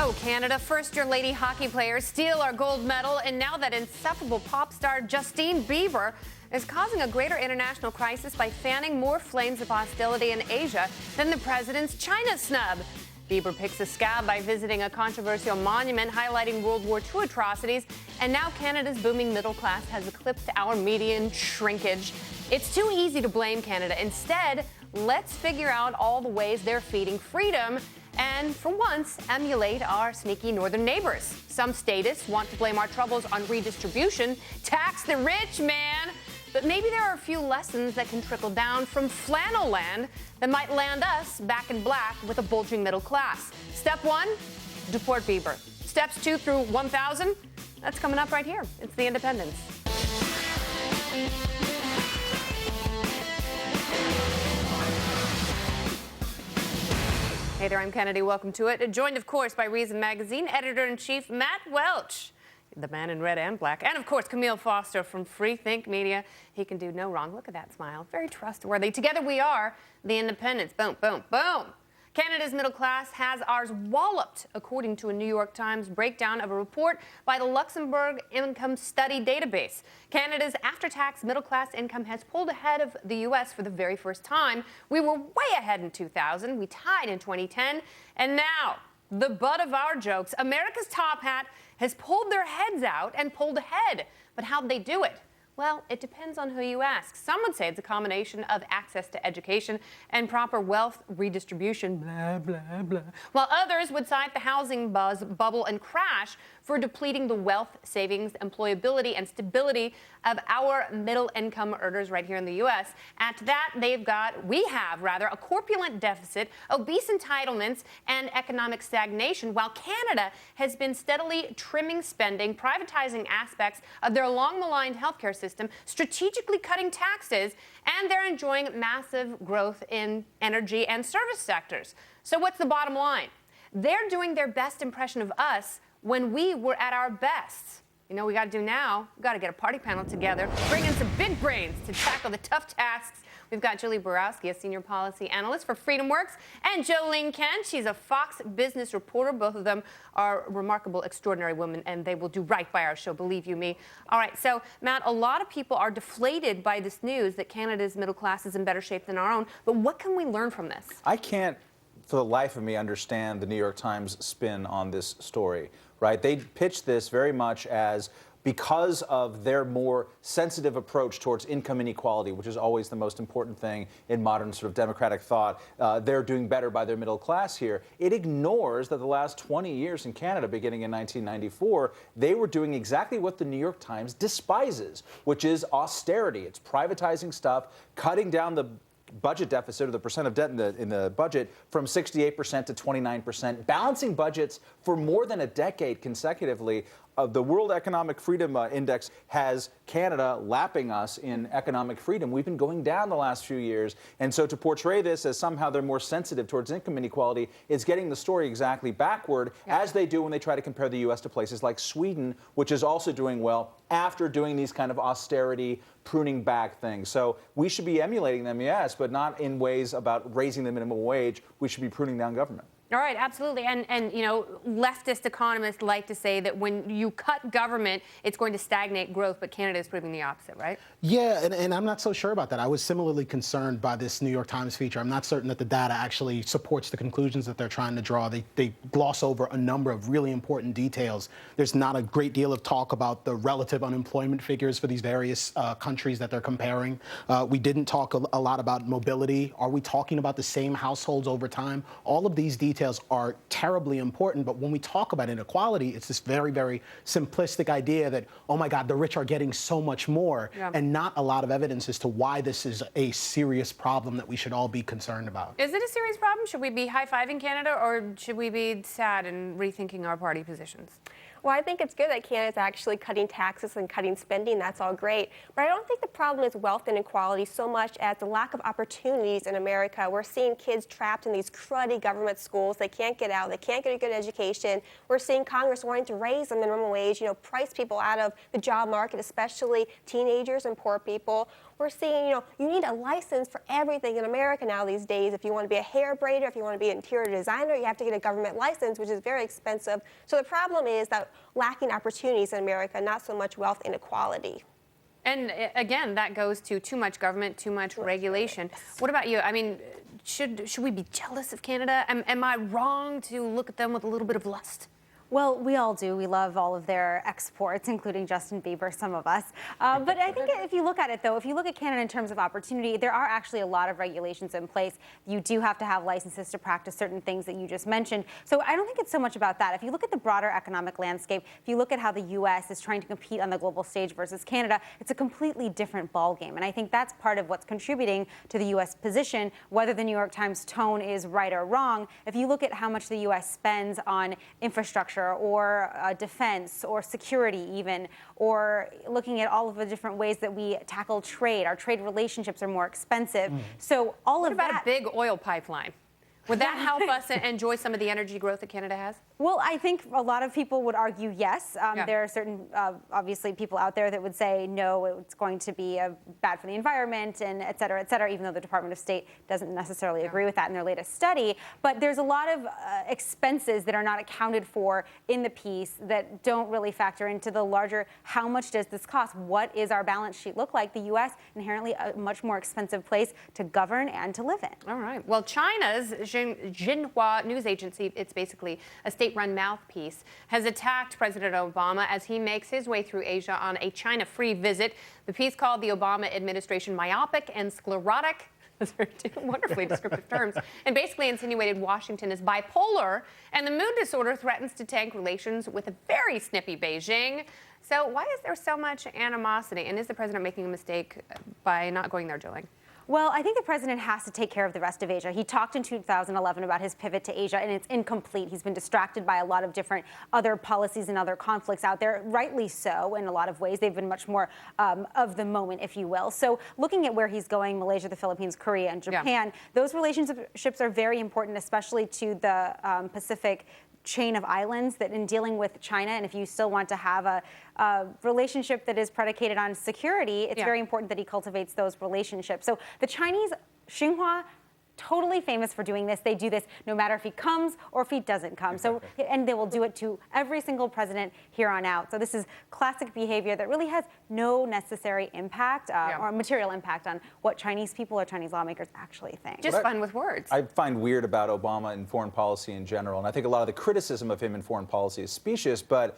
Oh, Canada, first-year lady hockey players steal our gold medal, and now that insufferable pop star Justine Bieber is causing a greater international crisis by fanning more flames of hostility in Asia than the president's China snub. Bieber picks a scab by visiting a controversial monument highlighting World War II atrocities, and now Canada's booming middle class has eclipsed our median shrinkage. It's too easy to blame Canada. Instead, let's figure out all the ways they're feeding freedom and, for once, emulate our sneaky northern neighbors. Some statists want to blame our troubles on redistribution. Tax the rich, man! But maybe there are a few lessons that can trickle down from flannel land that might land us back in black with a bulging middle class. Step 1, deport Bieber. Steps 2 through 1,000, that's coming up right here. It's The Independence. Hey there, I'm Kennedy. Welcome to it. Joined, of course, by Reason Magazine editor-in-chief Matt Welch, the man in red and black, and, of course, Camille Foster from Free Think Media. He can do no wrong. Look at that smile. Very trustworthy. Together we are The Independents. Boom, boom, boom. Canada's middle class has ours walloped, according to a New York Times breakdown of a report by the Luxembourg Income Study Database. Canada's after-tax middle-class income has pulled ahead of the U.S. for the very first time. We were way ahead in 2000. We tied in 2010. And now, the butt of our jokes, America's top hat has pulled their heads out and pulled ahead. But how'd they do it? Well, it depends on who you ask. Some would say it's a combination of access to education and proper wealth redistribution, blah, blah, blah. While others would cite the housing bubble and crash for depleting the wealth, savings, employability, and stability of our middle-income earners right here in the U.S. At that, we have a corpulent deficit, obese entitlements, and economic stagnation, while Canada has been steadily trimming spending, privatizing aspects of their long-maligned healthcare system, strategically cutting taxes, and they're enjoying massive growth in energy and service sectors. So what's the bottom line? They're doing their best impression of us when we were at our best. You know what we got to do now? We got to get a party panel together, bring in some big brains to tackle the tough tasks. We've got Julie Borowski, a senior policy analyst for FreedomWorks, and Jo Ling Kent. She's a Fox Business reporter. Both of them are remarkable, extraordinary women, and they will do right by our show, believe you me. All right, so, Matt, a lot of people are deflated by this news that Canada's middle class is in better shape than our own. But what can we learn from this? I can't, for the life of me, understand the New York Times spin on this story, right? They pitched this very much as, because of their more sensitive approach towards income inequality, which is always the most important thing in modern sort of democratic thought, they're doing better by their middle class here. It ignores that the last 20 years in Canada, beginning in 1994, they were doing exactly what the New York Times despises, which is austerity. It's privatizing stuff, cutting down the budget deficit, or the percent of debt in the budget, from 68% to 29%, balancing budgets for more than a decade consecutively. The World Economic Freedom Index has Canada lapping us in economic freedom. We've been going down the last few years. And so to portray this as somehow they're more sensitive towards income inequality is getting the story exactly backward, as they do when they try to compare the U.S. to places like Sweden, which is also doing well after doing these kind of austerity, pruning back things. So we should be emulating them, yes, but not in ways about raising the minimum wage. We should be pruning down government. All right, absolutely. And you know, leftist economists like to say that when you cut government, it's going to stagnate growth, but Canada is proving the opposite, right? Yeah, and I'm not so sure about that. I was similarly concerned by this New York Times feature. I'm not certain that the data actually supports the conclusions that they're trying to draw. They gloss over a number of really important details. There's not a great deal of talk about the relative unemployment figures for these various countries that they're comparing. We didn't talk a lot about mobility. Are we talking about the same households over time? All of these details are terribly important, but when we talk about inequality, it's this very, very simplistic idea that, oh my God, the rich are getting so much more, and not a lot of evidence as to why this is a serious problem that we should all be concerned about. Is it a serious problem? Should we be high-fiving Canada, or should we be sad and rethinking our party positions? Well, I think it's good that Canada's actually cutting taxes and cutting spending. That's all great. But I don't think the problem is wealth inequality so much as the lack of opportunities in America. We're seeing kids trapped in these cruddy government schools. They can't get out. They can't get a good education. We're seeing Congress wanting to raise the minimum wage, price people out of the job market, especially teenagers and poor people. we're seeing, you need a license for everything in America now these days. If you want to be a hair braider, if you want to be an interior designer, you have to get a government license, which is very expensive. So the problem is that lacking opportunities in America, not so much wealth inequality. And again, that goes to too much government, too much regulation. What about you? I mean, should we be jealous of Canada? Am I wrong to look at them with a little bit of lust? Well, we all do. We love all of their exports, including Justin Bieber, some of us. But I think if you look at it, though, if you look at Canada in terms of opportunity, there are actually a lot of regulations in place. You do have to have licenses to practice certain things that you just mentioned. So I don't think it's so much about that. If you look at the broader economic landscape, if you look at how the U.S. is trying to compete on the global stage versus Canada, it's a completely different ballgame. And I think that's part of what's contributing to the U.S. position, whether the New York Times tone is right or wrong. If you look at how much the U.S. spends on infrastructure, or defense or security even, or looking at all of the different ways that we tackle trade. Our trade relationships are more expensive. So all of that. What about a big oil pipeline? Would that help us enjoy some of the energy growth that Canada has? Well, I think a lot of people would argue yes. There are certain, obviously, people out there that would say, no, it's going to be bad for the environment, and et cetera, even though the Department of State doesn't necessarily agree with that in their latest study. But there's a lot of expenses that are not accounted for in the piece that don't really factor into the larger, how much does this cost? What is our balance sheet look like? The U.S., inherently a much more expensive place to govern and to live in. All right. Well, China's Xinhua news agency, it's basically a state-run mouthpiece, has attacked President Obama as he makes his way through Asia on a China-free visit. The piece called the Obama administration myopic and sclerotic. Those are two wonderfully descriptive terms, and basically insinuated Washington is bipolar, and the mood disorder threatens to tank relations with a very snippy Beijing. So why is there so much animosity, and is the president making a mistake by not going there, Jo Ling? Well, I think the president has to take care of the rest of Asia. He talked in 2011 about his pivot to Asia, and it's incomplete. He's been distracted by a lot of different other policies and other conflicts out there, rightly so in a lot of ways. They've been much more of the moment, if you will. So looking at where he's going, Malaysia, the Philippines, Korea, and Japan, those relationships are very important, especially to the Pacific chain of islands, that in dealing with China, and if you still want to have a relationship that is predicated on security, it's very important that he cultivates those relationships. So the Chinese, Xinhua, totally famous for doing this. They do this no matter if he comes or if he doesn't come. So, and they will do it to every single president here on out. So this is classic behavior that really has no necessary impact or material impact on what Chinese people or Chinese lawmakers actually think. Just fun with words. I find weird about Obama in foreign policy in general, and I think a lot of the criticism of him in foreign policy is specious, but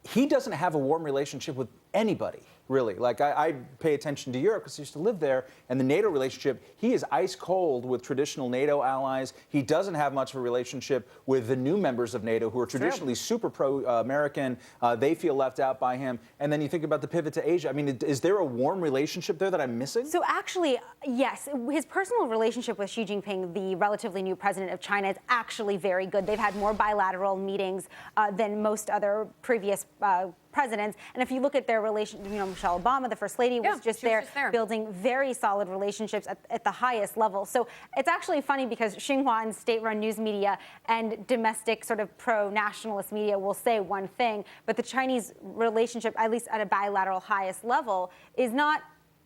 he doesn't have a warm relationship with anybody, really. Like, I pay attention to Europe because I used to live there, and the NATO relationship, he is ice cold with traditional NATO allies. He doesn't have much of a relationship with the new members of NATO who are traditionally super pro-American. They feel left out by him. And then you think about the pivot to Asia. I mean, is there a warm relationship there that I'm missing? So actually, yes, his personal relationship with Xi Jinping, the relatively new president of China, is actually very good. They've had more bilateral meetings than most other previous presidents. And if you look at their relation, Michelle Obama, the first lady, was just there building very solid relationships at the highest level. So it's actually funny because Xinhua and state-run news media and domestic sort of pro-nationalist media will say one thing, but the Chinese relationship, at least at a bilateral highest level, is not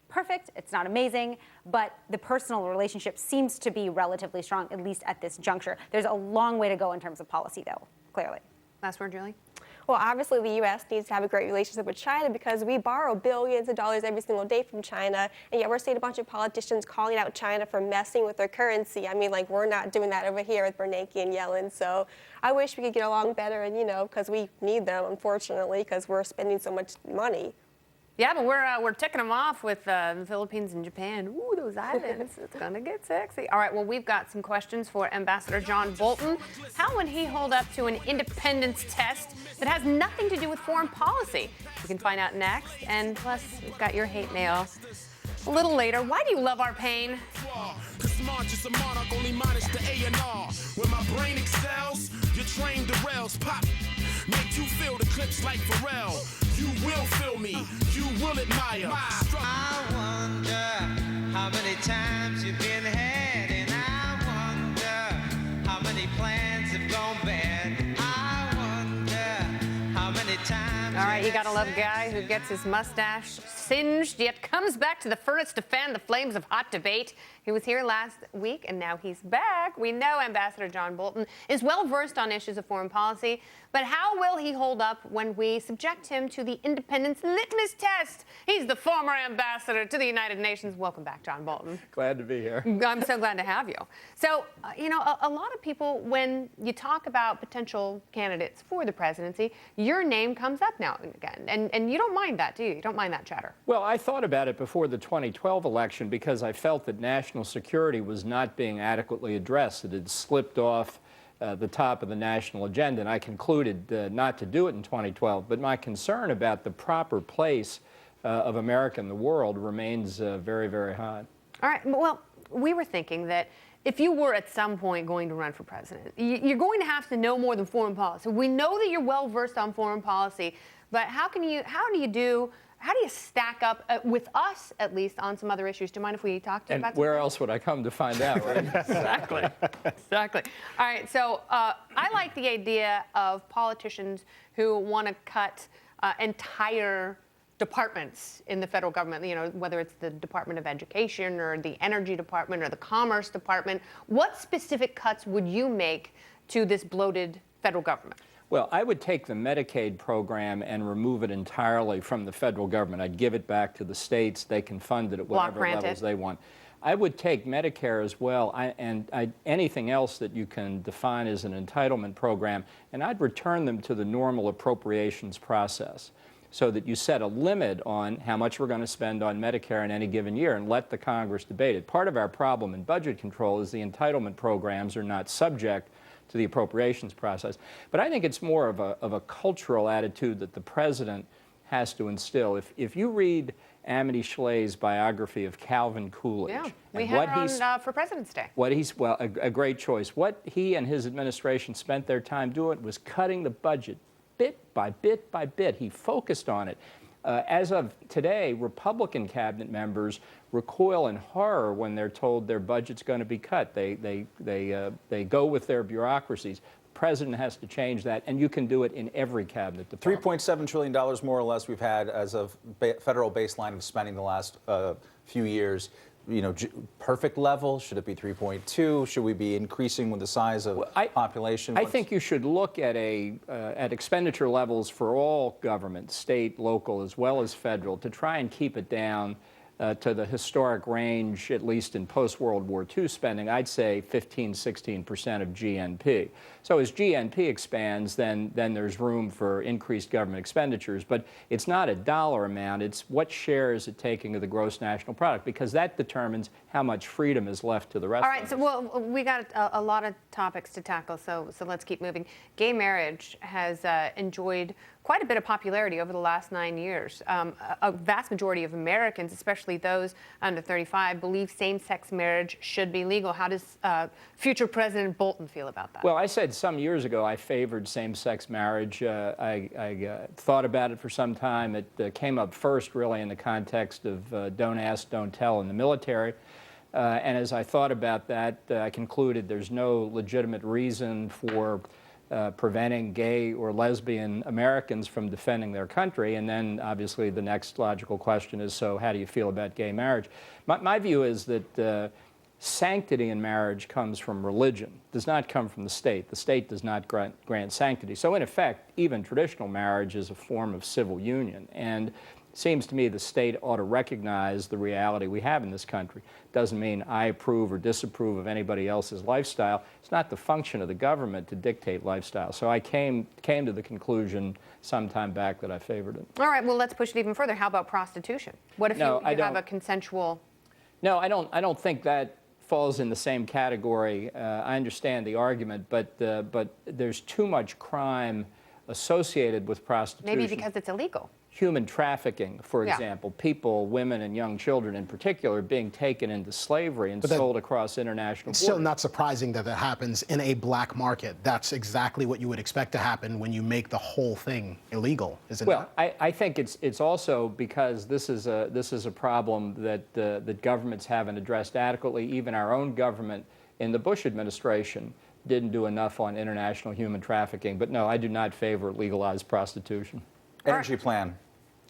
perfect, it's not amazing, but the personal relationship seems to be relatively strong, at least at this juncture. There's a long way to go in terms of policy, though, clearly. Last word, Julie? Well, obviously, the U.S. needs to have a great relationship with China because we borrow billions of dollars every single day from China, and yet we're seeing a bunch of politicians calling out China for messing with their currency. I mean, like, we're not doing that over here with Bernanke and Yellen, so I wish we could get along better, and, because we need them, unfortunately, because we're spending so much money. Yeah, but we're ticking them off with the Philippines and Japan. Ooh, those islands. It's going to get sexy. All right, well, we've got some questions for Ambassador John Bolton. How would he hold up to an independence test that has nothing to do with foreign policy? You can find out next. And plus, we've got your hate mail a little later. Why do you love our pain? Just a monarch, only minus the A&R. When my brain excels, your train derails. Pop, make you feel the clips like Pharrell. You will feel me, you will admire. I wonder how many times you've been had, and I wonder how many plans have gone bad. I wonder how many times. All right, you gotta love a guy who gets his mustache singed, yet comes back to the furnace to fan the flames of hot debate. He was here last week, and now he's back. We know Ambassador John Bolton is well-versed on issues of foreign policy, but how will he hold up when we subject him to the independence litmus test? He's the former ambassador to the United Nations. Welcome back, John Bolton. Glad to be here. I'm so glad to have you. So, you know, a lot of people, when you talk about potential candidates for the presidency, your name comes up now and again. And you don't mind that, do you? You don't mind that chatter? Well, I thought about it before the 2012 election because I felt that national security was not being adequately addressed. It had slipped off the top of the national agenda, and I concluded not to do it in 2012. But my concern about the proper place of America in the world remains very, very high. All right. Well, we were thinking that if you were at some point going to run for president, you're going to have to know more than foreign policy. We know that you're well versed on foreign policy, but how do you stack up with us, at least, on some other issues? Do you mind if we talk to you about And where else would I come to find out, right? Exactly. Exactly. All right. So I like the idea of politicians who want to cut entire departments in the federal government, you know, whether it's the Department of Education or the Energy Department or the Commerce Department. What specific cuts would you make to this bloated federal government? Well, I would take the Medicaid program and remove it entirely from the federal government. I'd give it back to the states. They can fund it at whatever levels they want. I would take Medicare as well, anything else that you can define as an entitlement program, and I'd return them to the normal appropriations process, so that you set a limit on how much we're going to spend on Medicare in any given year and let the Congress debate it. Part of our problem in budget control is the entitlement programs are not subject to the appropriations process. But I think it's more of a cultural attitude that the president has to instill. If you read Amity Schle's biography of Calvin Coolidge, yeah, we had her on for President's Day. Well, a great choice. What he and his administration spent their time doing was cutting the budget bit by bit by bit. He focused on it. As of today, Republican cabinet members recoil in horror when they're told their budget's going to be cut. They go with their bureaucracies. The president has to change that, and you can do it in every cabinet department. $3.7 trillion more or less we've had as a federal baseline of spending the last few years. You know, perfect level? Should it be 3.2? Should we be increasing with the size of population? I think you should look at at expenditure levels for all government, state, local, as well as federal, to try and keep it down to the historic range, at least in post-World War II spending, I'd say 15–16% of GNP. So as GNP expands, then there's room for increased government expenditures. But it's not a dollar amount, it's what share is it taking of the gross national product, because that determines how much freedom is left to the rest of us. All right, so we got a lot of topics to tackle, so let's keep moving. Gay marriage has enjoyed quite a bit of popularity over the last 9 years. A vast majority of Americans, especially those under 35, believe same-sex marriage should be legal. How does future President Bolton feel about that? Well, I said some years ago I favored same-sex marriage. I thought about it for some time. It came up first, really, in the context of don't ask, don't tell in the military. And as I thought about that, I concluded there's no legitimate reason for preventing gay or lesbian Americans from defending their country. And then, obviously, the next logical question is, so how do you feel about gay marriage? My view is that sanctity in marriage comes from religion, does not come from the state. The state does not grant sanctity. So, in effect, even traditional marriage is a form of civil union. And it seems to me the state ought to recognize the reality we have in this country. Doesn't mean I approve or disapprove of anybody else's lifestyle. It's not the function of the government to dictate lifestyle. So I came to the conclusion some time back that I favored it. All right, well, let's push it even further. How about prostitution? What if you have a consensual... No, I don't think that falls in the same category. I understand the argument, but there's too much crime associated with prostitution. Maybe because it's illegal. Human trafficking, for example, people, women and young children in particular, being taken into slavery and sold across international borders. It's still not surprising that that happens in a black market. That's exactly what you would expect to happen when you make the whole thing illegal, isn't it? Well, I think it's also because this is a problem that governments haven't addressed adequately. Even our own government in the Bush administration didn't do enough on international human trafficking. But no, I do not favor legalized prostitution. Energy plan.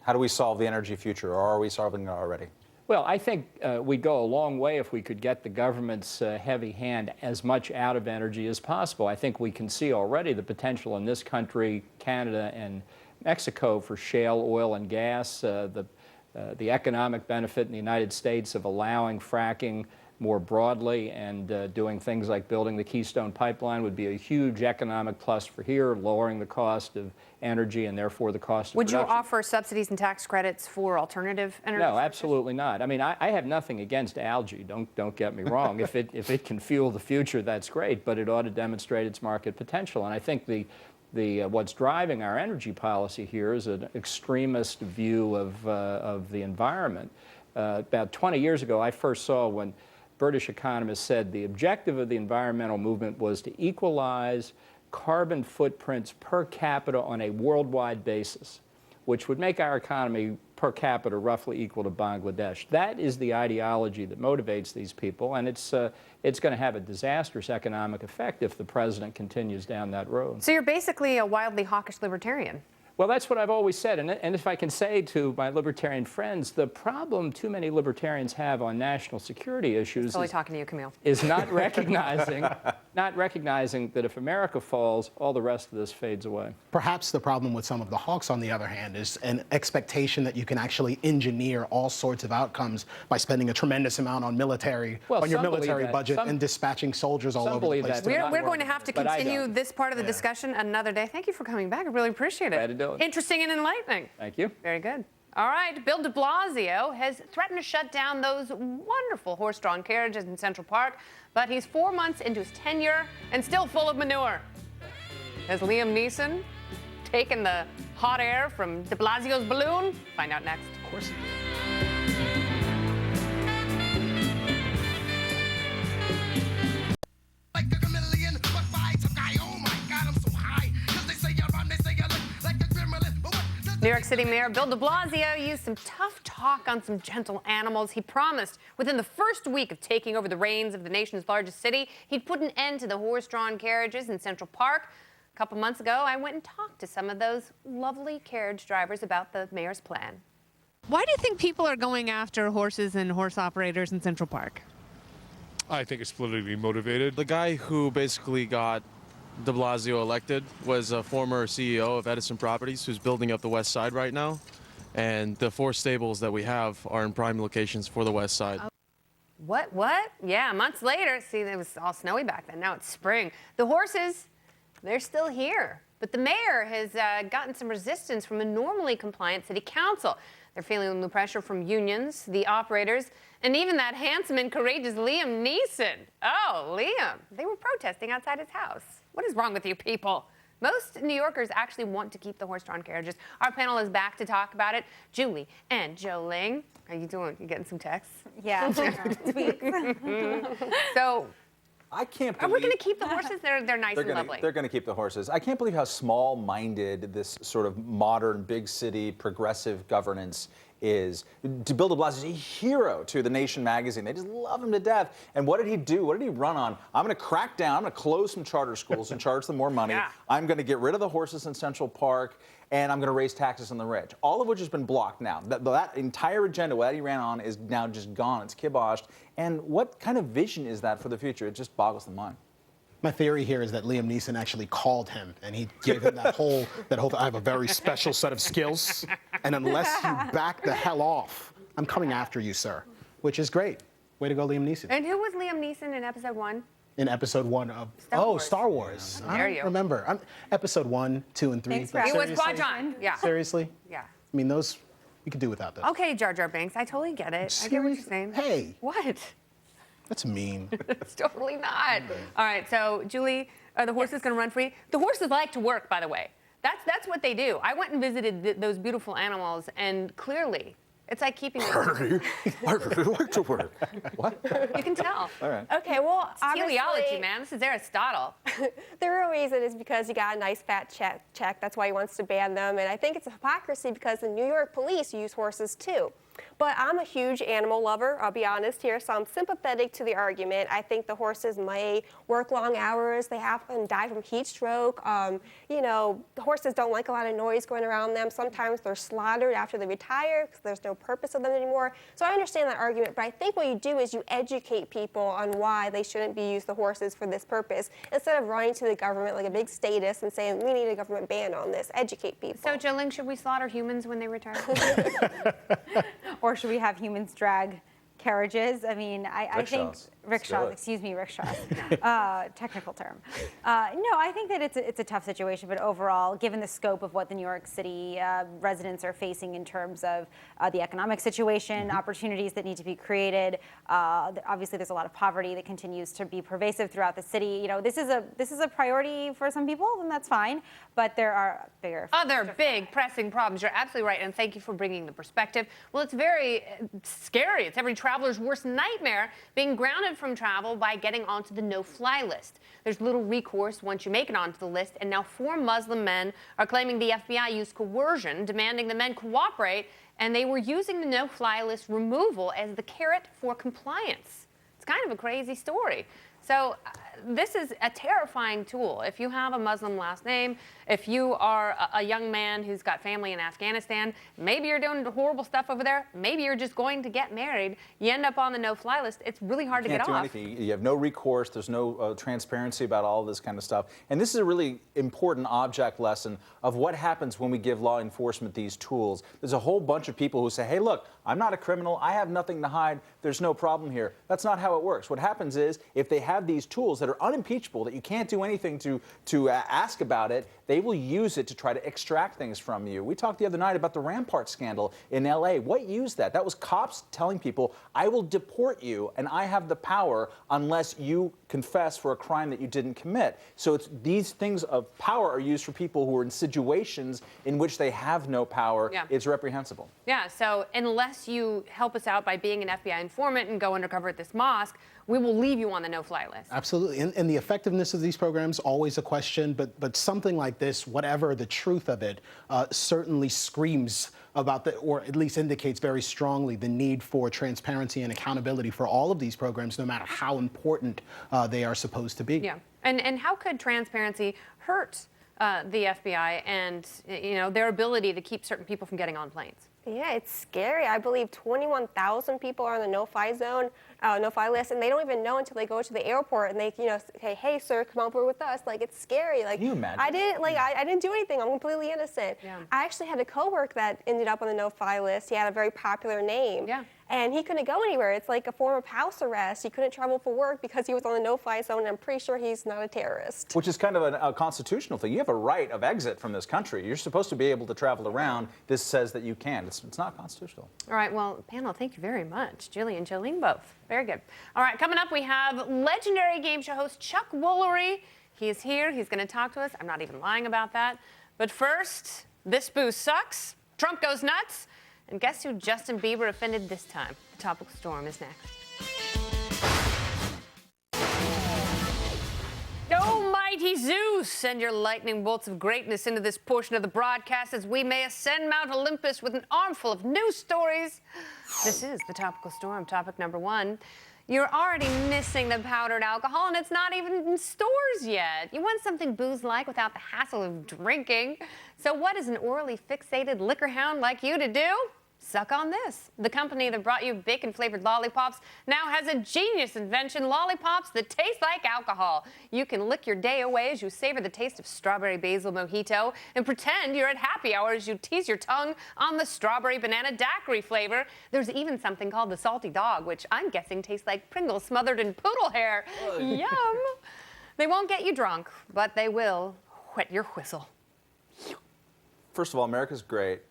How do we solve the energy future, or are we solving it already? Well, I think we'd go a long way if we could get the government's heavy hand as much out of energy as possible. I think we can see already the potential in this country, Canada, and Mexico for shale oil and gas, the economic benefit in the United States of allowing fracking more broadly and doing things like building the Keystone Pipeline would be a huge economic plus for here, lowering the cost of energy and therefore the cost of Would you production. offer subsidies and tax credits for alternative energy? No, absolutely not. I mean, I have nothing against algae. Don't get me wrong. If it can fuel the future, that's great. But it ought to demonstrate its market potential. And I think what's driving our energy policy here is an extremist view of the environment. About 20 years ago, I first saw when British economists said the objective of the environmental movement was to equalize carbon footprints per capita on a worldwide basis, which would make our economy per capita roughly equal to Bangladesh. That is the ideology that motivates these people, and it's going to have a disastrous economic effect if the president continues down that road. So you're basically a wildly hawkish libertarian. Well, that's what I've always said, and if I can say to my libertarian friends, the problem too many libertarians have on national security issues Talking to you, Camille. is not recognizing that if America falls, all the rest of this fades away. Perhaps the problem with some of the hawks, on the other hand, is an expectation that you can actually engineer all sorts of outcomes by spending a tremendous amount on your military budget and dispatching soldiers all over the place. We're going to have to continue this part of the discussion another day. Thank you for coming back. I really appreciate it. Glad to do it. Interesting and enlightening. Thank you. Very good. All right, Bill de Blasio has threatened to shut down those wonderful horse-drawn carriages in Central Park, but he's 4 months into his tenure and still full of manure. Has Liam Neeson taken the hot air from de Blasio's balloon? Find out next. Of course. New York City Mayor Bill de Blasio used some tough talk on some gentle animals. He promised within the first week of taking over the reins of the nation's largest city, he'd put an end to the horse-drawn carriages in Central Park. A couple months ago, I went and talked to some of those lovely carriage drivers about the mayor's plan. Why do you think people are going after horses and horse operators in Central Park? I think it's politically motivated. The guy who basically got de Blasio elected was a former CEO of Edison Properties who's building up the west side right now. And the 4 stables that we have are in prime locations for the west side. What? Yeah, months later. See, it was all snowy back then. Now it's spring. The horses, they're still here. But the mayor has gotten some resistance from a normally compliant city council. They're feeling the pressure from unions, the operators, and even that handsome and courageous Liam Neeson. Oh, Liam. They were protesting outside his house. What is wrong with you people? Most New Yorkers actually want to keep the horse-drawn carriages. Our panel is back to talk about it. Julie and Jo Ling. How you doing? You getting some texts? Yeah. So, I can't are believe... we going to keep the horses? They're nice and lovely. They're going to keep the horses. I can't believe how small-minded this sort of modern, big city, progressive governance is. Bill de Blasio is a hero to The Nation magazine. They just love him to death. And what did he do? What did he run on? I'm going to crack down. I'm going to close some charter schools and charge them more money. Yeah. I'm going to get rid of the horses in Central Park. And I'm going to raise taxes on the rich, all of which has been blocked now. That entire agenda, what he ran on, is now just gone. It's kiboshed. And what kind of vision is that for the future? It just boggles the mind. My theory here is that Liam Neeson actually called him and he gave him that whole I have a very special set of skills, and unless you back the hell off, I'm coming after you, sir. Which is great. Way to go, Liam Neeson. And who was Liam Neeson in episode 1? In episode 1 of Star Wars. Yeah. I don't remember. Episode 1, 2, and 3. Thanks for It was Seriously? Quadron. Yeah. Seriously? Yeah. I mean, those, we could do without those. Okay, Jar Jar Binks. I totally get it. I get what you're saying. Hey. What? That's mean. It's totally not. All right, so Julie, are the horses going to run free? The horses like to work, by the way. That's what they do. I went and visited those beautiful animals, and clearly, it's like keeping them. I really like to work. What? You can tell. All right. Okay, well, Teleology, obviously, man. This is Aristotle. the real reason is because you got a nice fat check. That's why he wants to ban them. And I think it's a hypocrisy because the New York police use horses too. But I'm a huge animal lover, I'll be honest here, so I'm sympathetic to the argument. I think the horses may work long hours, they often die from heat stroke. You know, the horses don't like a lot of noise going around them. Sometimes they're slaughtered after they retire because there's no purpose of them anymore. So I understand that argument, but I think what you do is you educate people on why they shouldn't be used the horses for this purpose, instead of running to the government like a big statist and saying, we need a government ban on this. Educate people. So, Jo Ling, should we slaughter humans when they retire? Or should we have humans drag carriages? I mean, I think rickshaws. Excuse me, rickshaws. Technical term. No, I think that it's a tough situation, but overall, given the scope of what the New York City residents are facing in terms of the economic situation, opportunities that need to be created, obviously there's a lot of poverty that continues to be pervasive throughout the city. You know, this is a priority for some people, and that's fine. But there are other big pressing problems. You're absolutely right, and thank you for bringing the perspective. Well, it's very scary. It's every traveler's worst nightmare, being grounded from travel by getting onto the no-fly list. There's little recourse once you make it onto the list, and now 4 Muslim men are claiming the FBI used coercion, demanding the men cooperate, and they were using the no-fly list removal as the carrot for compliance. It's kind of a crazy story. So this is a terrifying tool. If you have a Muslim last name, if you are a young man who's got family in Afghanistan, maybe you're doing horrible stuff over there, maybe you're just going to get married, you end up on the no-fly list, it's really hard to get off. You can't do anything. You have no recourse, there's no transparency about all this kind of stuff. And this is a really important object lesson of what happens when we give law enforcement these tools. There's a whole bunch of people who say, hey, look, I'm not a criminal, I have nothing to hide, there's no problem here. That's not how it works. What happens is, if they have these tools that are unimpeachable, that you can't do anything to ask about it, they will use it to try to extract things from you. We talked the other night about the Rampart scandal in LA. What used that? That was cops telling people, I will deport you and I have the power unless you confess for a crime that you didn't commit. So these things of power are used for people who are in situations in which they have no power. Yeah. It's reprehensible. Yeah, so unless you help us out by being an FBI informant and go undercover at this mosque, we will leave you on the no-fly list. Absolutely, and the effectiveness of these programs, always a question, but something like this, whatever the truth of it, certainly screams about or at least indicates very strongly the need for transparency and accountability for all of these programs, no matter how important they are supposed to be. Yeah, and how could transparency hurt the FBI and their ability to keep certain people from getting on planes? Yeah, it's scary. I believe 21,000 people are on the no-fly zone, no-fly list, and they don't even know until they go to the airport and they, say, "Hey, sir, come over with us." Like, it's scary. Like, can you imagine? I didn't do anything. I'm completely innocent. Yeah. I actually had a coworker that ended up on the no-fly list. He had a very popular name. Yeah. And he couldn't go anywhere. It's like a form of house arrest. He couldn't travel for work because he was on the no-fly zone, and I'm pretty sure he's not a terrorist. Which is kind of a constitutional thing. You have a right of exit from this country. You're supposed to be able to travel around. This says that you can. It's not constitutional. All right, well, panel, thank you very much. Julie and Jo Ling both. Very good. All right, coming up, we have legendary game show host Chuck Woolery. He is here. He's going to talk to us. I'm not even lying about that. But first, this booze sucks. Trump goes nuts. And guess who Justin Bieber offended this time? The Topical Storm is next. Almighty Zeus, send your lightning bolts of greatness into this portion of the broadcast as we may ascend Mount Olympus with an armful of news stories. This is the Topical Storm. Topic number 1. You're already missing the powdered alcohol, and it's not even in stores yet. You want something booze-like without the hassle of drinking. So what is an orally fixated liquor hound like you to do? Suck on this. The company that brought you bacon-flavored lollipops now has a genius invention, lollipops that taste like alcohol. You can lick your day away as you savor the taste of strawberry basil mojito and pretend you're at happy hour as you tease your tongue on the strawberry banana daiquiri flavor. There's even something called the salty dog, which I'm guessing tastes like Pringles smothered in poodle hair. Yum! They won't get you drunk, but they will wet your whistle. First of all, America's great.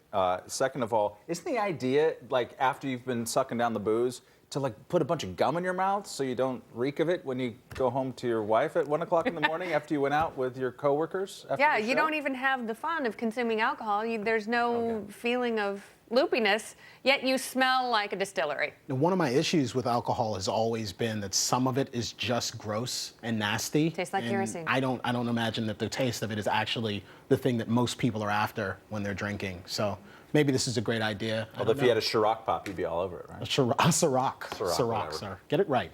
Second of all, isn't the idea, like, after you've been sucking down the booze, to, like, put a bunch of gum in your mouth so you don't reek of it when you go home to your wife at 1 o'clock in the morning after you went out with your coworkers? Yeah, you don't even have the fun of consuming alcohol. There's no feeling of loopiness, yet you smell like a distillery. One of my issues with alcohol has always been that some of it is just gross and nasty. Tastes like and kerosene. I don't imagine that the taste of it is actually the thing that most people are after when they're drinking. So maybe this is a great idea. Although if he had a Ciroc pop, he'd be all over it, right? A Ciroc, whatever. sir. Get it right.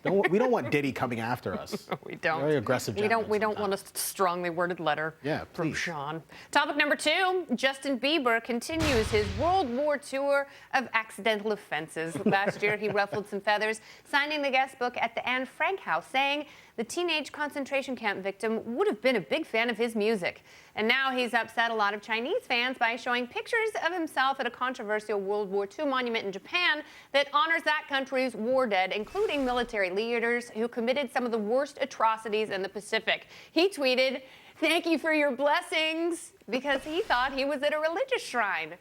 We don't want Diddy coming after us. We don't. Very aggressive. We don't want a strongly worded letter from please. Sean. Topic number 2, Justin Bieber continues his World War tour of accidental offenses. Last year, he ruffled some feathers, signing the guest book at the Anne Frank House, saying the teenage concentration camp victim would have been a big fan of his music. And now he's upset a lot of Chinese fans by showing pictures of himself at a controversial World War II monument in Japan that honors that country's war dead, including military leaders who committed some of the worst atrocities in the Pacific. He tweeted, "Thank you for your blessings," because he thought he was at a religious shrine.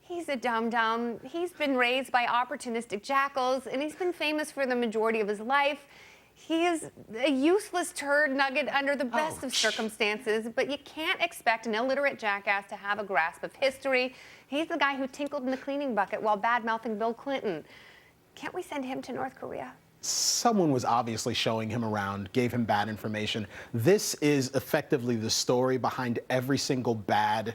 He's a dum-dum. He's been raised by opportunistic jackals, and he's been famous for the majority of his life. He is a useless turd nugget under the best of circumstances, but you can't expect an illiterate jackass to have a grasp of history. He's the guy who tinkled in the cleaning bucket while bad-mouthing Bill Clinton. Can't we send him to North Korea? Someone was obviously showing him around, gave him bad information. This is effectively the story behind every single bad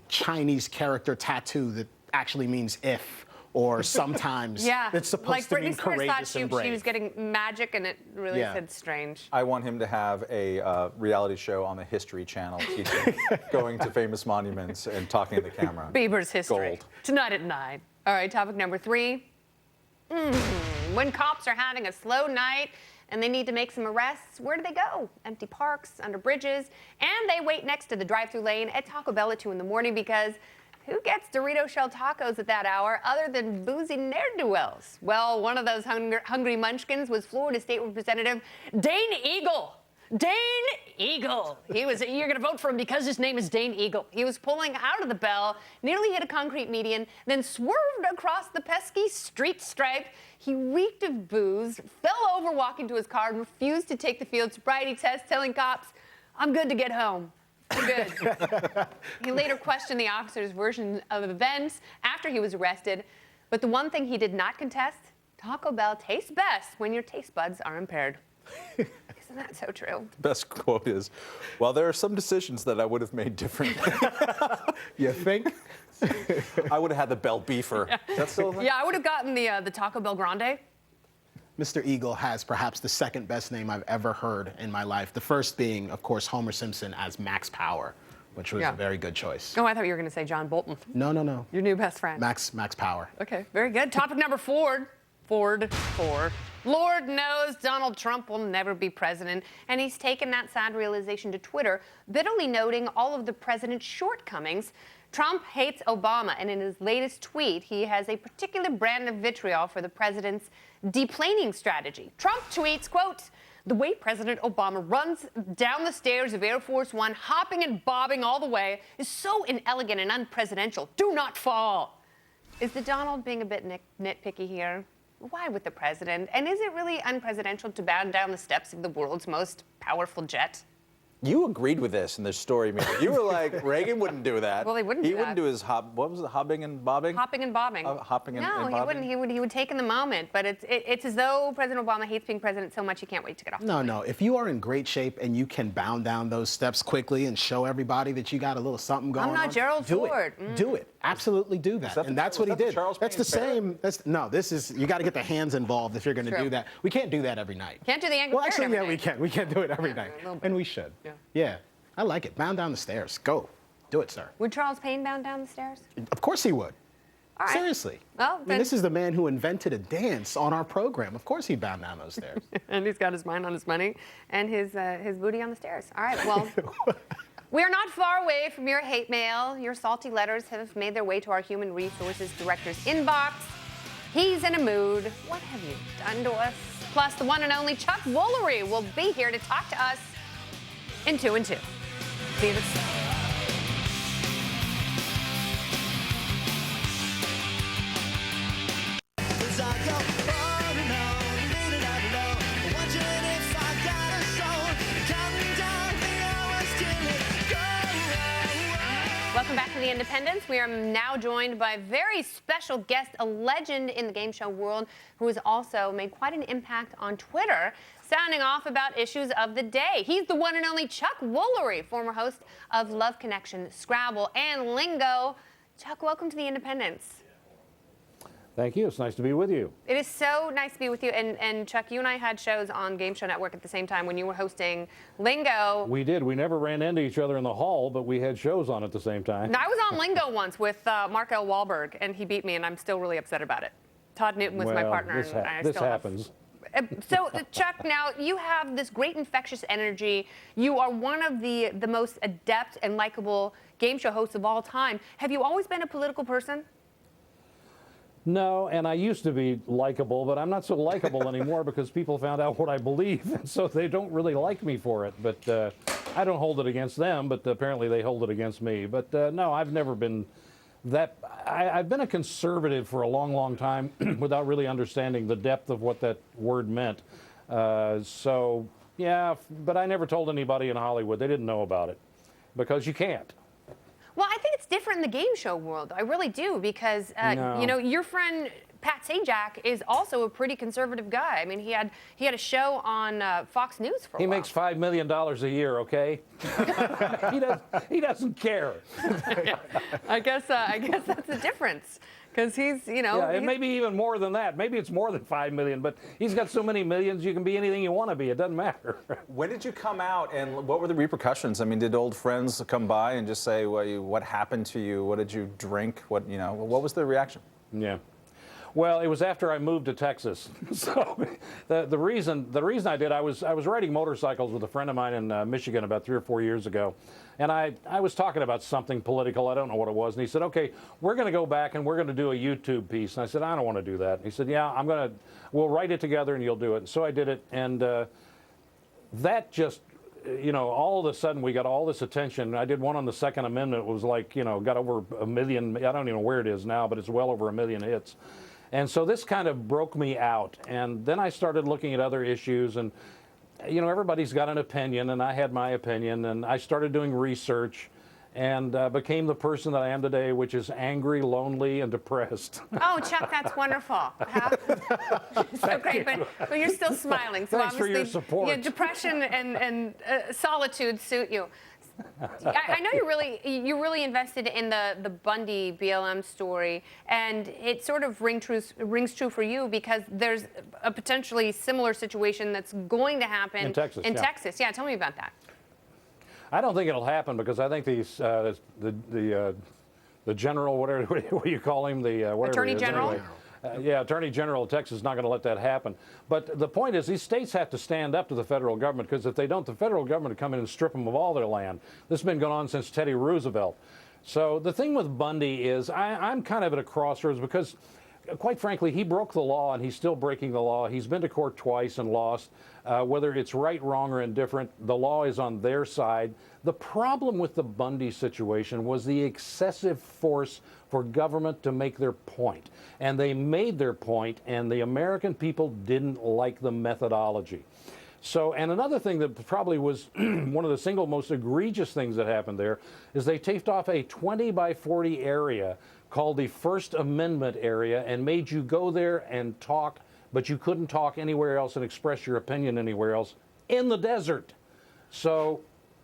Chinese character tattoo that actually means if. Or sometimes it's supposed to mean courageous and brave. She was getting magic, and it really said strange. I want him to have a reality show on the History Channel, teaching, going to famous monuments and talking to the camera. Bieber's history. Gold. Tonight at 9. All right, topic number 3. When cops are having a slow night and they need to make some arrests, where do they go? Empty parks, under bridges, and they wait next to the drive-thru lane at Taco Bell at 2 in the morning because who gets Dorito shell tacos at that hour other than boozy ne'er-do-wells? Well, one of those hungry munchkins was Florida State Representative Dane Eagle. Dane Eagle. You're going to vote for him because his name is Dane Eagle. He was pulling out of the Bell, nearly hit a concrete median, then swerved across the pesky street stripe. He reeked of booze, fell over walking to his car, and refused to take the field sobriety test, telling cops, "I'm good to get home." Good. He later questioned the officer's version of events after he was arrested. But the one thing he did not contest, Taco Bell tastes best when your taste buds are impaired. Isn't that so true? The best quote is, well, there are some decisions that I would have made differently. You think? I would have had the Bell Beefer. Yeah. That's still Yeah, I would have gotten the Taco Bell Grande. Mr. Eagle has perhaps the second best name I've ever heard in my life. The first being, of course, Homer Simpson as Max Power, which was a very good choice. Oh, I thought you were going to say John Bolton. No. Your new best friend. Max Power. Okay, very good. Topic number 4. Ford. Lord knows Donald Trump will never be president, and he's taken that sad realization to Twitter, bitterly noting all of the president's shortcomings. Trump hates Obama, and in his latest tweet, he has a particular brand of vitriol for the president's deplaning strategy. Trump tweets, quote, "The way President Obama runs down the stairs of Air Force One, hopping and bobbing all the way, is so inelegant and unpresidential. Do not fall." Is the Donald being a bit nitpicky here? Why with the president? And is it really unpresidential to bow down the steps of the world's most powerful jet? You agreed with this in the story meeting. You were like, Reagan wouldn't do that. Well, he wouldn't do that. He wouldn't do his what was it, hopping and bobbing? Hopping and bobbing. Hopping and No, bobbing? he wouldn't. He would take in the moment. But it's as though President Obama hates being president so much he can't wait to get off. No. If you are in great shape and you can bound down those steps quickly and show everybody that you got a little something going on. I'm not Gerald Ford. Do it. Absolutely do that. And that's what he did. That's the same. This is, you got to get the hands involved if you're going to do that. We can't do that every night. Can't do the Angry Well, actually, every yeah, night. we can. We can't do it every night. And we should. Yeah. I like it. Bound down the stairs. Go. Do it, sir. Would Charles Payne bound down the stairs? Of course he would. All right. Seriously. Well, I mean, this is the man who invented a dance on our program. Of course he'd bound down those stairs. And he's got his mind on his money and his booty on the stairs. All right, well, we are not far away from your hate mail. Your salty letters have made their way to our human resources director's inbox. He's in a mood. What have you done to us? Plus, the one and only Chuck Woolery will be here to talk to us in 2 and 2. See you this. Welcome back to The Independents. We are now joined by a very special guest, a legend in the game show world who has also made quite an impact on Twitter, sounding off about issues of the day. He's the one and only Chuck Woolery, former host of Love Connection, Scrabble, and Lingo. Chuck, welcome to the Independence. Thank you. It's nice to be with you. It is so nice to be with you. And Chuck, you and I had shows on Game Show Network at the same time when you were hosting Lingo. We did. We never ran into each other in the hall, but we had shows on at the same time. Now, I was on Lingo once with Mark L. Wahlberg, and he beat me, and I'm still really upset about it. Todd Newton was my partner, This, and I this still happens. So, Chuck, now you have this great infectious energy. You are one of the most adept and likable game show hosts of all time. Have you always been a political person? No, and I used to be likable, but I'm not so likable anymore because people found out what I believe, and so they don't really like me for it. But I don't hold it against them, but apparently they hold it against me. But no, I've never been that. I've been a conservative for a long, long time without really understanding the depth of what that word meant. So, yeah, but I never told anybody in Hollywood. They didn't know about it because you can't. Well, I think it's different in the game show world. I really do, because No. you know, your friend Pat Sajak is also a pretty conservative guy. I mean, he had a show on Fox News for a He while. makes $5 million a year, okay? he doesn't care. I guess that's the difference, because he's, you know. Yeah, and maybe even more than that. Maybe it's more than 5 million, but he's got so many millions you can be anything you want to be. It doesn't matter. When did you come out, and what were the repercussions? I mean, did old friends come by and just say, well, what happened to you? What did you drink? What was the reaction? Yeah. Well, it was after I moved to Texas. So the reason I did, I was riding motorcycles with a friend of mine in Michigan about 3 or 4 years ago, and I was talking about something political. I don't know what it was, and he said, "Okay, we're going to go back and we're going to do a YouTube piece." And I said, "I don't want to do that." And he said, "Yeah, we'll write it together and you'll do it." And so I did it, and that just, you know, all of a sudden we got all this attention. I did one on the Second Amendment. It was like, you know, got over 1 million. I don't even know where it is now, but it's well over 1 million hits. And so this kind of broke me out. And then I started looking at other issues, and, you know, everybody's got an opinion, and I had my opinion, and I started doing research and became the person that I am today, which is angry, lonely, and depressed. Oh, Chuck, that's wonderful. So great, but you're still smiling. So Thanks for your support. Yeah, depression and solitude suit you. I know you're really invested in the Bundy BLM story, and it sort of rings true for you because there's a potentially similar situation that's going to happen in Texas. Texas. Yeah, tell me about that. I don't think it'll happen because I think these the general, whatever what do you call him, the whatever Attorney he is, General. anyway. Yeah, Attorney General of Texas is not going to let that happen. But the point is, these states have to stand up to the federal government, because if they don't, the federal government will come in and strip them of all their land. This has been going on since Teddy Roosevelt. So the thing with Bundy is I'm kind of at a crossroads because, quite frankly, he broke the law and he's still breaking the law. He's been to court twice and lost. Whether it's right, wrong, or indifferent, the law is on their side. The problem with the Bundy situation was the excessive force for government to make their point. And they made their point, and the American people didn't like the methodology. So, and another thing that probably was one of the single most egregious things that happened there is they taped off a 20 by 40 area called the First Amendment area and made you go there and talk, but you couldn't talk anywhere else and express your opinion anywhere else in the desert. So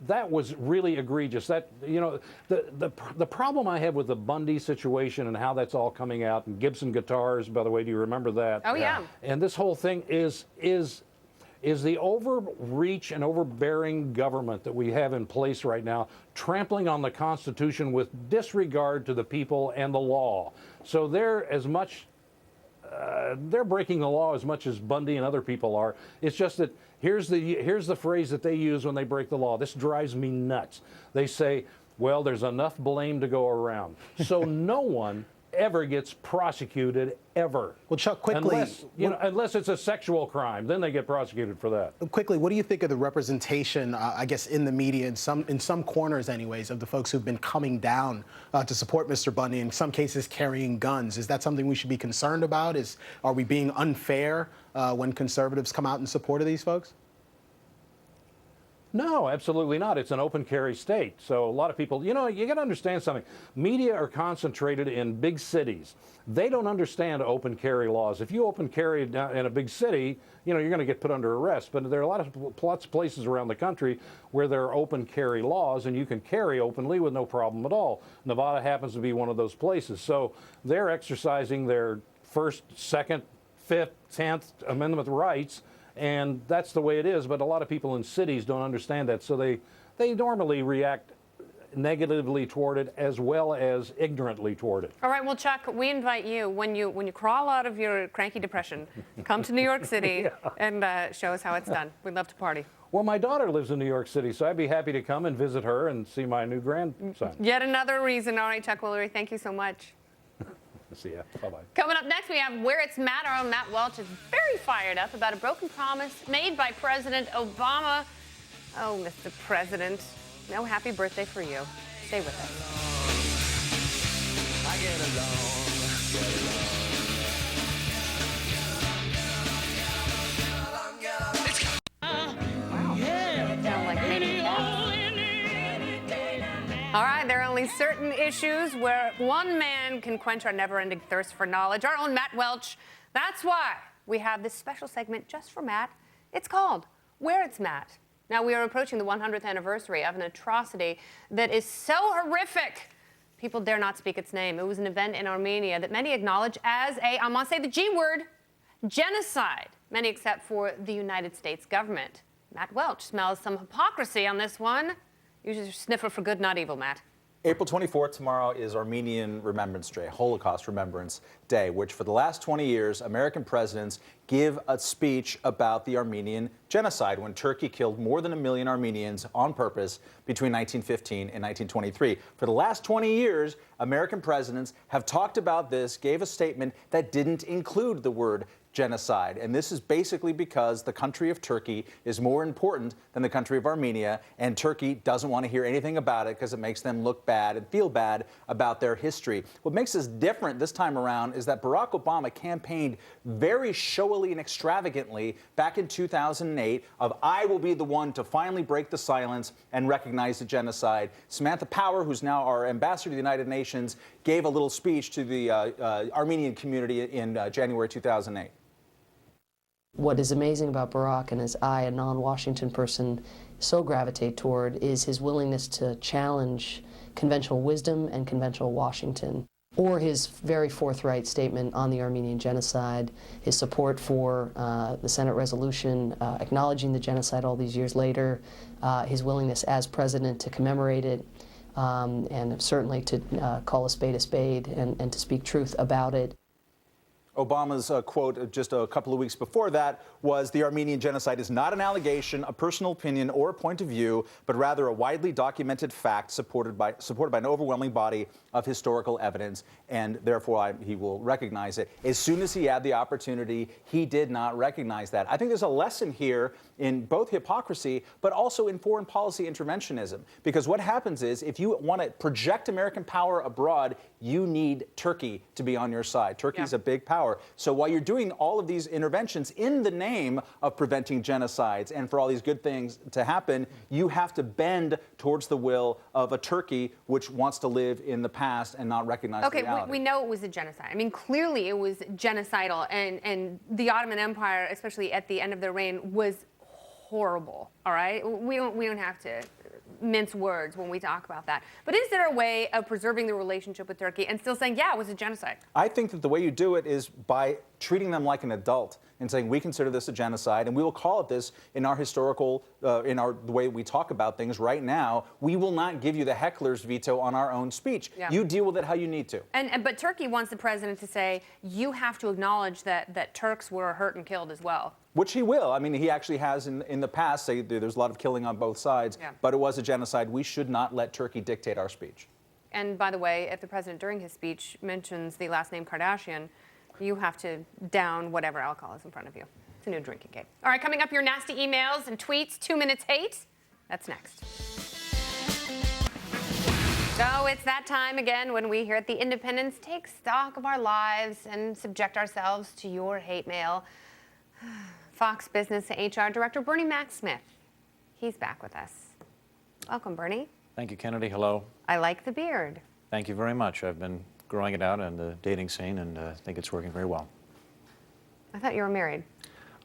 that was really egregious. That, you know, the problem I have with the Bundy situation and how that's all coming out, and Gibson guitars, by the way, do you remember that? Oh, yeah. And this whole thing is the overreach and overbearing government that we have in place right now, trampling on the Constitution with disregard to the people and the law. So they're breaking the law as much as Bundy and other people are. It's just that here's the phrase that they use when they break the law. This drives me nuts. They say, well, there's enough blame to go around. So no one ever gets prosecuted, ever. Well, Chuck, quickly, unless it's a sexual crime, then they get prosecuted for that. Quickly, what do you think of the representation, I guess, in the media, in some corners, anyways, of the folks who've been coming down to support Mr. Bundy, in some cases carrying guns? Is that something we should be concerned about? Are we being unfair when conservatives come out in support of these folks? No, absolutely not. It's an open carry state. So a lot of people, you got to understand something. Media are concentrated in big cities. They don't understand open carry laws. If you open carry in a big city, you're going to get put under arrest. But there are lots of places around the country where there are open carry laws, and you can carry openly with no problem at all. Nevada happens to be one of those places. So they're exercising their First, Second, Fifth, 10th Amendment rights. And that's the way it is, but a lot of people in cities don't understand that, so they normally react negatively toward it as well as ignorantly toward it. All right, well, Chuck, we invite you, when you crawl out of your cranky depression, come to New York City and show us how it's done. We'd love to party. Well, my daughter lives in New York City, so I'd be happy to come and visit her and see my new grandson. Yet another reason. All right, Chuck Woolery, thank you so much. See ya. Bye-bye. Coming up next, we have Where It's Matt. Our own Matt Welch is very fired up about a broken promise made by President Obama. Oh, Mr. President, no happy birthday for you. Stay with us. I get along. Sound like maybe all right, there are only certain issues where one man can quench our never-ending thirst for knowledge. Our own Matt Welch. That's why we have this special segment just for Matt. It's called Where It's Matt. Now, we are approaching the 100th anniversary of an atrocity that is so horrific, people dare not speak its name. It was an event in Armenia that many acknowledge as I'm going to say the G word, genocide. Many except for the United States government. Matt Welch smells some hypocrisy on this one. Use your sniffer for good, not evil, Matt. April 24th, tomorrow, is Armenian Remembrance Day, Holocaust Remembrance Day, which for the last 20 years, American presidents give a speech about the Armenian genocide when Turkey killed more than 1 million Armenians on purpose between 1915 and 1923. For the last 20 years, American presidents have talked about this, gave a statement that didn't include the word genocide. And this is basically because the country of Turkey is more important than the country of Armenia, and Turkey doesn't want to hear anything about it because it makes them look bad and feel bad about their history. What makes this different this time around is that Barack Obama campaigned very showily and extravagantly back in 2008 of I will be the one to finally break the silence and recognize the genocide. Samantha Power, who's now our ambassador to the United Nations, gave a little speech to the Armenian community in January 2008. What is amazing about Barack, and as I, a non-Washington person, so gravitate toward, is his willingness to challenge conventional wisdom and conventional Washington, or his very forthright statement on the Armenian genocide, his support for the Senate resolution acknowledging the genocide all these years later, his willingness as president to commemorate it, and certainly to call a spade and to speak truth about it. Obama's quote just a couple of weeks before that was, the Armenian genocide is not an allegation, a personal opinion, or a point of view, but rather a widely documented fact supported by an overwhelming body of historical evidence, and therefore he will recognize it. As soon as he had the opportunity, he did not recognize that. I think there's a lesson here in both hypocrisy, but also in foreign policy interventionism, because what happens is, if you want to project American power abroad, you need Turkey to be on your side. Turkey's a big power. So while you're doing all of these interventions in the name of preventing genocides and for all these good things to happen, you have to bend towards the will of a Turkey which wants to live in the past and not recognize reality. Okay, we know it was a genocide. I mean, clearly it was genocidal, and the Ottoman Empire, especially at the end of their reign, was horrible. All right, we don't have to mince words when we talk about that. But is there a way of preserving the relationship with Turkey and still saying, yeah, it was a genocide? I think that the way you do it is by treating them like an adult and saying, we consider this a genocide, and we will call it this in our historical, the way we talk about things right now. We will not give you the heckler's veto on our own speech. Yeah. You deal with it how you need to. But Turkey wants the president to say, you have to acknowledge that Turks were hurt and killed as well. Which he will. I mean, he actually has in the past say there's a lot of killing on both sides, but it was a genocide. We should not let Turkey dictate our speech. And by the way, if the president during his speech mentions the last name Kardashian, you have to down whatever alcohol is in front of you. It's a new drinking game. All right, coming up, your nasty emails and tweets, 2 minutes hate. That's next. So it's that time again when we here at The Independents take stock of our lives and subject ourselves to your hate mail. Fox Business HR Director Bernie Mac Smith. He's back with us. Welcome, Bernie. Thank you, Kennedy. Hello. I like the beard. Thank you very much. I've been growing it out in the dating scene, and I think it's working very well. I thought you were married.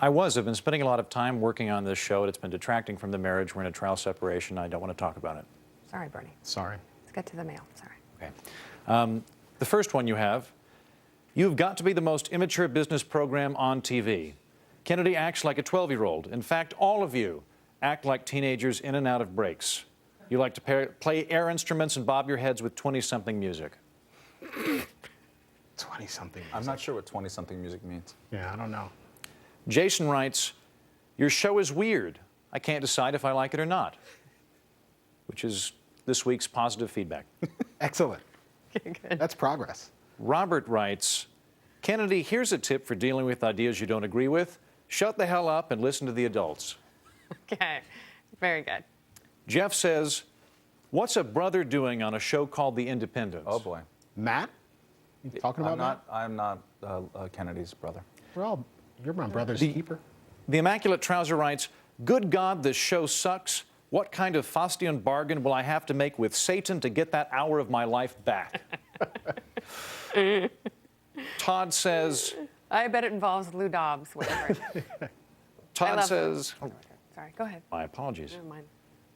I was. I've been spending a lot of time working on this show, and it's been detracting from the marriage. We're in a trial separation. I don't want to talk about it. Sorry, Bernie. Sorry. Let's get to the mail. Sorry. Okay. The first one you have, you've got to be the most immature business program on TV. Kennedy acts like a 12-year-old. In fact, all of you act like teenagers in and out of breaks. You like to play air instruments and bob your heads with 20-something music. 20-something music. I'm not sure what 20-something music means. Yeah, I don't know. Jason writes, your show is weird. I can't decide if I like it or not, which is this week's positive feedback. Excellent. Good. That's progress. Robert writes, Kennedy, here's a tip for dealing with ideas you don't agree with. Shut the hell up and listen to the adults. Okay. Very good. Jeff says, what's a brother doing on a show called The Independents? Oh, boy. Matt? You talking about Matt? I'm not Kennedy's brother. You're my brother's keeper. The Immaculate Trouser writes, good God, this show sucks. What kind of Faustian bargain will I have to make with Satan to get that hour of my life back? Todd says... I bet it involves Lou Dobbs, whatever. Todd says... Oh, sorry, go ahead. My apologies. Never mind.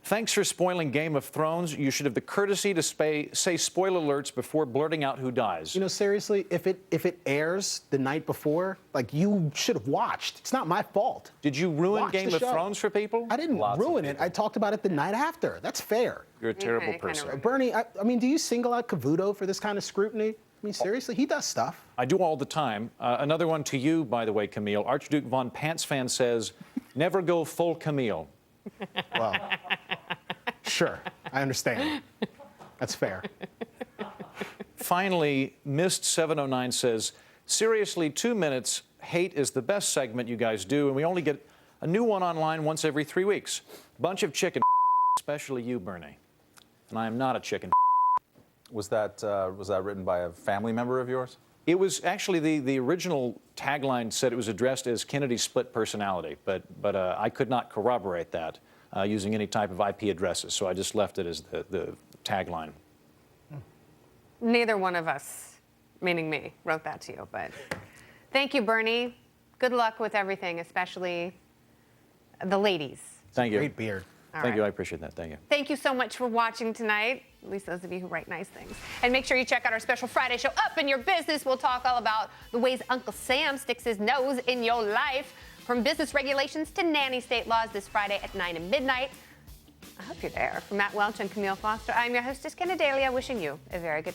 Thanks for spoiling Game of Thrones. You should have the courtesy to say spoiler alerts before blurting out who dies. You know, seriously, if it airs the night before, like, you should have watched. It's not my fault. Did you ruin Watch Game the of show. I people? I didn't ruin it. I talked about it the night after. That's fair. You're a terrible person. Bernie, I mean, do you single out Cavuto for this kind of scrutiny? I mean, seriously, he does stuff. I do all the time. Another one to you, by the way, Camille. Archduke von Pantsfan says, never go full Camille. Well, sure, I understand. That's fair. Finally, Mist709 says, seriously, 2 minutes. Hate is the best segment you guys do, and we only get a new one online once every 3 weeks. Bunch of chicken, especially you, Bernie. And I am not a chicken. Was that written by a family member of yours? It was actually the original tagline said it was addressed as Kennedy's split personality, but I could not corroborate that using any type of IP addresses, so I just left it as the tagline. Neither one of us, meaning me, wrote that to you, but thank you, Bernie. Good luck with everything, especially the ladies. Thank you. Great beard. Thank you. I appreciate that. Thank you. Thank you so much for watching tonight, at least those of you who write nice things. And make sure you check out our special Friday show, Up in Your Business. We'll talk all about the ways Uncle Sam sticks his nose in your life, from business regulations to nanny state laws, this Friday at 9 and midnight. I hope you're there. For Matt Welch and Camille Foster, I'm your hostess, Kennedalia, wishing you a very good